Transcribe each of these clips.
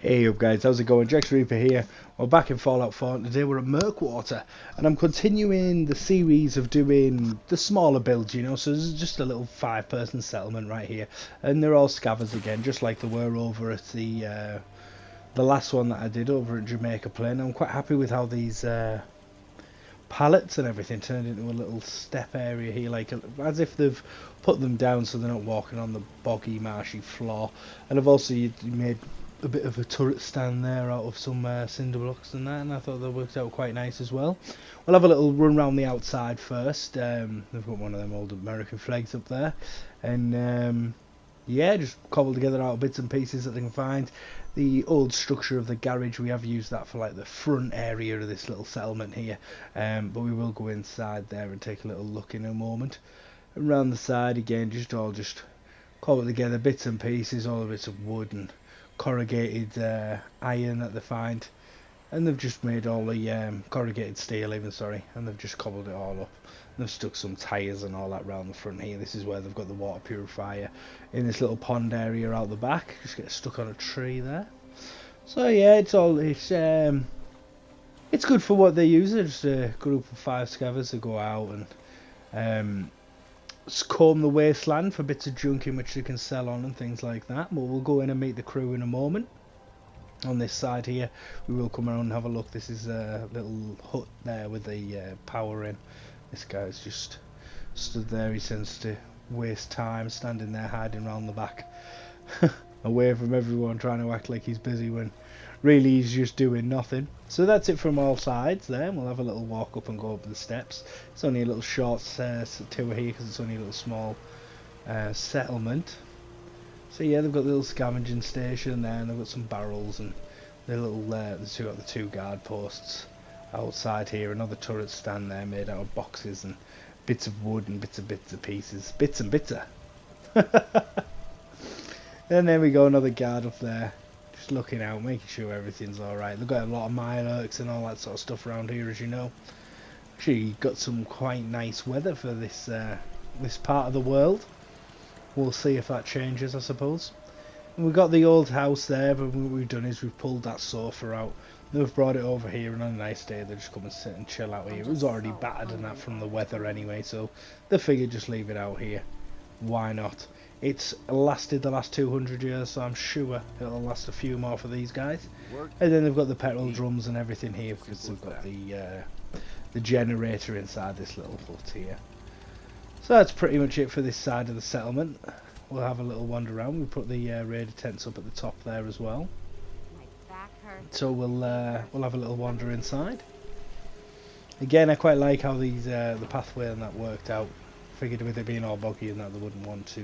Hey up guys, how's it going? SHAREfactory here. We're back in Fallout 4 and today we're at Mirkwater and I'm continuing the series of doing the smaller builds, you know, so this is just a little 5-person settlement right here and they're all scavengers again, just like they were over at the last one that I did over at Jamaica Plain. I'm quite happy with how these pallets and everything turned into a little step area here, like as if they've put them down so they're not walking on the boggy marshy floor. And I've also made a bit of a turret stand there out of some cinder blocks and that, and I thought that worked out quite nice as well. We'll have a little run around the outside first. They've got one of them old American flags up there, and yeah, just cobble together out of bits and pieces that they can find. The old structure of the garage, we have used that for like the front area of this little settlement here, but we will go inside there and take a little look in a moment. And around the side again, just cobble together bits and pieces, all the bits of wood and corrugated iron that they find, and they've just made all the corrugated steel even, sorry, and they've just cobbled it all up. And they've stuck some tyres and all that round the front here. This is where they've got the water purifier in this little pond area out the back. Just get stuck on a tree there. So yeah, it's good for what they use. It's just a group of 5 scavengers that go out and comb the wasteland for bits of junk in which they can sell on and things like that. But we'll go in and meet the crew in a moment. On this side here we will come around and have a look. This is a little hut there with the power in. This guy's just stood there. He tends to waste time standing there hiding around the back away from everyone, trying to act like he's busy when really he's just doing nothing. So that's it from all sides there. We'll have a little walk up and go up the steps. It's only a little short tour here because it's only a little small settlement. So yeah, they've got the little scavenging station there, and they've got some barrels and the little they've got the 2 guard posts outside here. Another turret stand there made out of boxes and bits of wood and bits of pieces, bits and bits. And there we go, another guard up there, just looking out, making sure everything's alright. They've got a lot of Mirks and all that sort of stuff around here, as you know. Actually got some quite nice weather for this this part of the world. We'll see if that changes, I suppose. And we've got the old house there, but what we've done is we've pulled that sofa out. They've brought it over here, and on a nice day they just come and sit and chill out here. It was already battered and that from the weather anyway, so they figured just leave it out here. Why not? It's lasted the last 200 years, so I'm sure it'll last a few more for these guys. And then they've got the petrol drums and everything here because they've got the generator inside this little hut here. So that's pretty much it for this side of the settlement. We'll have a little wander around. We put the raider tents up at the top there as well. So we'll have a little wander inside. Again, I quite like how these the pathway and that worked out. Figured with it being all boggy and that they wouldn't want to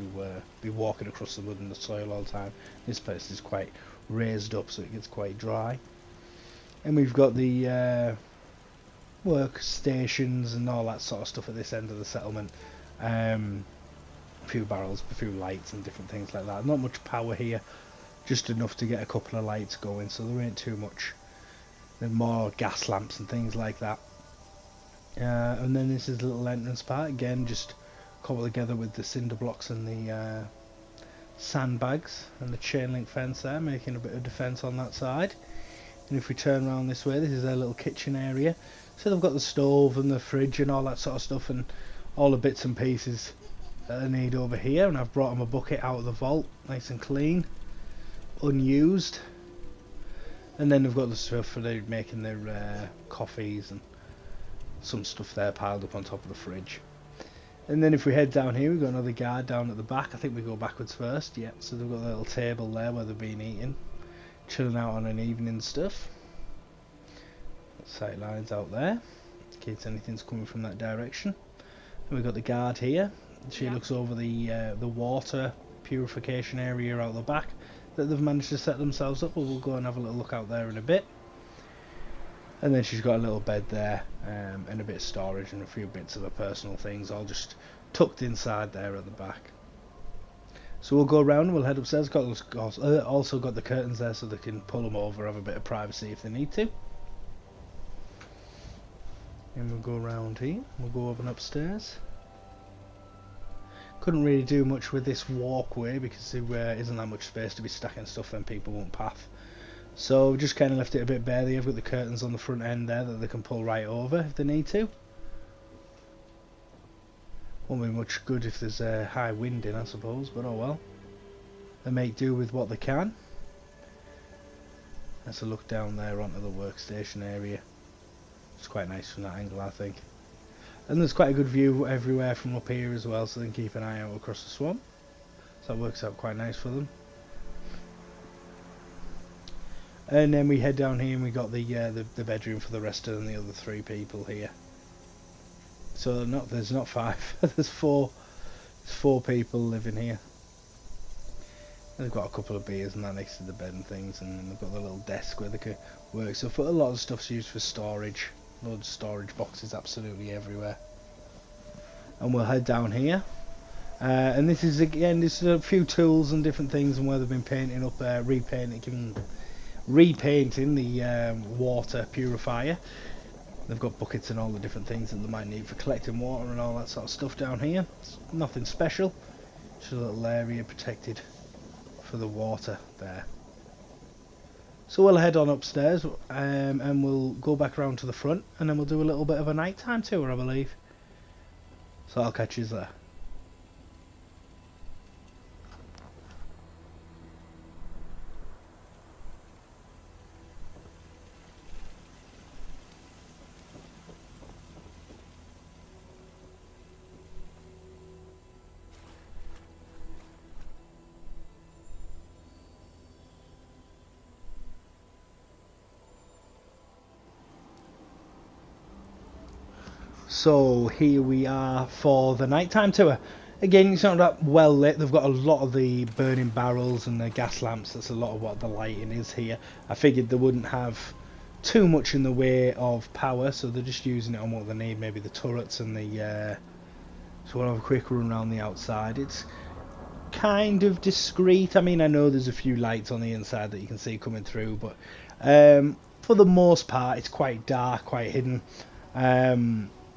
be walking across the mud and the soil all the time. This place is quite raised up, so it gets quite dry. And we've got the workstations and all that sort of stuff at this end of the settlement. A few barrels, a few lights and different things like that. Not much power here, just enough to get a couple of lights going, so there ain't too much. There's more gas lamps and things like that. And then this is the little entrance part, again just cobbled together with the cinder blocks and the sandbags and the chain link fence there, making a bit of defence on that side. And if we turn around this way, this is their little kitchen area. So they've got the stove and the fridge and all that sort of stuff and all the bits and pieces that I need over here. And I've brought them a bucket out of the vault, nice and clean, unused. And then they've got the stuff for making their coffees and some stuff there piled up on top of the fridge. And then if we head down here, we've got another guard down at the back. I think we go backwards first. Yeah, so they've got a little table there where they've been eating, chilling out on an evening stuff. Sight lines out there in case anything's coming from that direction. And we've got the guard here. She looks over the water purification area out the back that they've managed to set themselves up. We'll go and have a little look out there in a bit. And then she's got a little bed there and a bit of storage and a few bits of her personal things all just tucked inside there at the back. So we'll go around and we'll head upstairs. Also got the curtains there so they can pull them over, have a bit of privacy if they need to. And we'll go around here. We'll go over and upstairs. Couldn't really do much with this walkway because there isn't that much space to be stacking stuff and people won't path So we've just kind of left it a bit bare. They've got the curtains on the front end there that they can pull right over if they need to. Won't be much good if there's a high wind in, I suppose, but oh well. They make do with what they can. Let's a look down there onto the workstation area. It's quite nice from that angle, I think. And there's quite a good view everywhere from up here as well, so they can keep an eye out across the swamp. So that works out quite nice for them. And then we head down here and we got the bedroom for the rest of the other 3 people here. So there's not 5, there's 4. There's 4 people living here. And they've got a couple of beers and that next to the bed and things, and then they've got the little desk where they can work. So for a lot of stuff's used for storage. Loads of storage boxes absolutely everywhere. And we'll head down here. And this is again, there's a few tools and different things, and where they've been painting up, repainting the water purifier. They've got buckets and all the different things that they might need for collecting water and all that sort of stuff down here. It's nothing special, just a little area protected for the water there. So we'll head on upstairs and we'll go back around to the front, and then we'll do a little bit of a nighttime tour, I believe. So I'll catch you there. So here we are for the nighttime tour. Again, it's not that well lit. They've got a lot of the burning barrels and the gas lamps. That's a lot of what the lighting is here. I figured they wouldn't have too much in the way of power, so they're just using it on what they need. Maybe the turrets and the... So we'll have a quick run around the outside. It's kind of discreet. I mean, I know there's a few lights on the inside that you can see coming through, but for the most part, it's quite dark, quite hidden.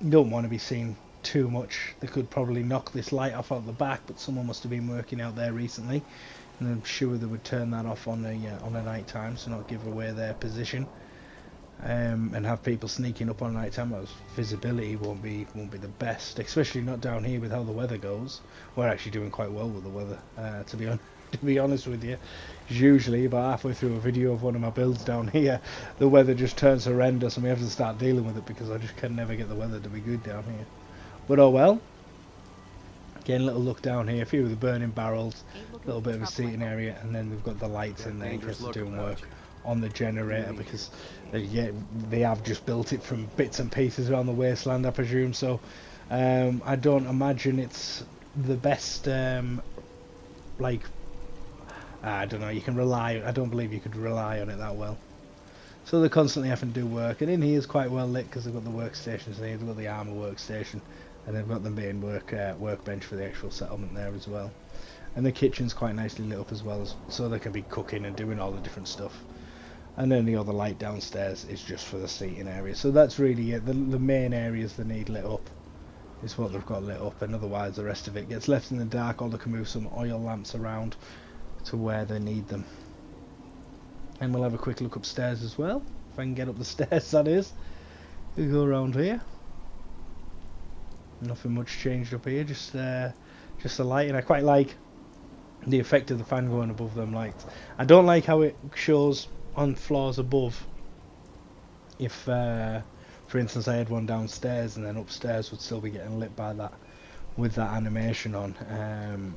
You don't want to be seen too much. They could probably knock this light off out the back, but someone must have been working out there recently, and I'm sure they would turn that off on a night time, so not give away their position, and have people sneaking up on night time. Visibility won't be the best, especially not down here with how the weather goes. We're actually doing quite well with the weather, to be honest with you. Usually about halfway through a video of one of my builds down here, the weather just turns horrendous and we have to start dealing with it, because I just can never get the weather to be good down here. But oh well. Again, a little look down here, a few of the burning barrels, a little bit of a seating area, and then we've got the lights in there in case they're doing work on the generator, because they have just built it from bits and pieces around the wasteland, I presume. So I don't imagine it's the best I don't know, I don't believe you could rely on it that well. So they're constantly having to do work, and in here is quite well lit because they've got the workstations here, they've got the armour workstation, and they've got the main workbench for the actual settlement there as well. And the kitchen's quite nicely lit up as well, so they can be cooking and doing all the different stuff. And then the other light downstairs is just for the seating area. So that's really it. The main areas they need lit up is what they've got lit up, and otherwise the rest of it gets left in the dark, or they can move some oil lamps around to where they need them. And we'll have a quick look upstairs as well, if I can get up the stairs, that is. We'll go around here. Nothing much changed up here, just the light, and I quite like the effect of the fan going above them lights. I don't like how it shows on floors above. If for instance I had one downstairs and then upstairs would still be getting lit by that, with that animation on,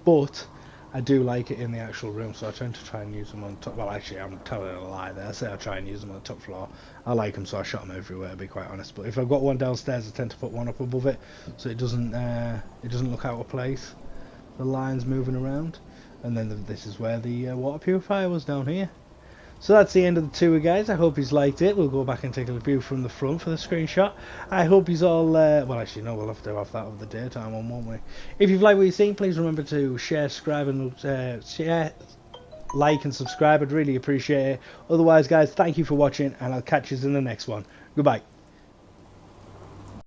but I do like it in the actual room, so I tend to try and use them on top. Well, actually, I'm telling a lie there. I say I try and use them on the top floor. I like them, so I shot them everywhere, to be quite honest. But if I've got one downstairs, I tend to put one up above it, so it doesn't look out of place. The lines moving around, and then this is where the water purifier was, down here. So that's the end of the tour, guys. I hope he's liked it. We'll go back and take a view from the front for the screenshot. I hope he's all... well, actually, no, we'll have to have that of the daytime one, won't we? If you've liked what you've seen, please remember to share, subscribe, and like and subscribe. I'd really appreciate it. Otherwise, guys, thank you for watching, and I'll catch you in the next one. Goodbye.